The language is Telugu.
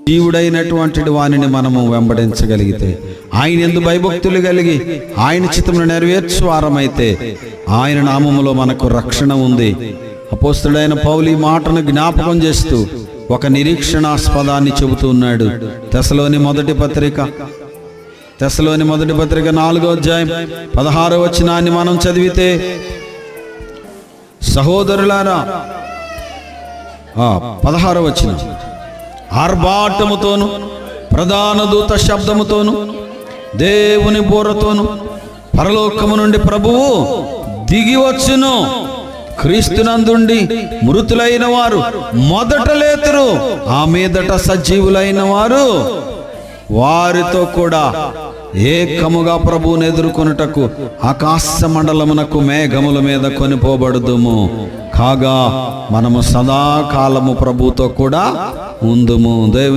జీవుడైనటువంటి వానిని మనము వెంబడించగలిగితే, ఆయన యందు భయభక్తులు కలిగి ఆయన చిత్తమును నెరవేర్చు వారమైతే ఆయన నామములో మనకు రక్షణ ఉంది. అపోస్తలుడైన పౌలు ఈ మాటను జ్ఞాపకం చేస్తూ ఒక నిరీక్షణాస్పదాన్ని చెబుతూ ఉన్నాడు. తెస్సలోని మొదటి పత్రిక 4వ అధ్యాయం 16వ వచనాన్ని మనం చదివితే, సహోదరులారా 16వ వచనం, ఆర్భాటముతోను ప్రధాన దూత శబ్దముతోను దేవుని బూరతోను పరలోకము నుండి ప్రభువు దిగి వచ్చును. క్రీస్తునందుండి మృతులైన వారు మొదట లేతురు, ఆ మీదట సజీవులైన వారు వారితో కూడా ఏకముగా ప్రభువును ఎదుర్కొనుటకు ఆకాశ మండలమునకు మేఘముల మీద కొనిపోబడుదుము. కాగా మనము సదాకాలము ప్రభువుతో కూడా ఉందుము. దేవుని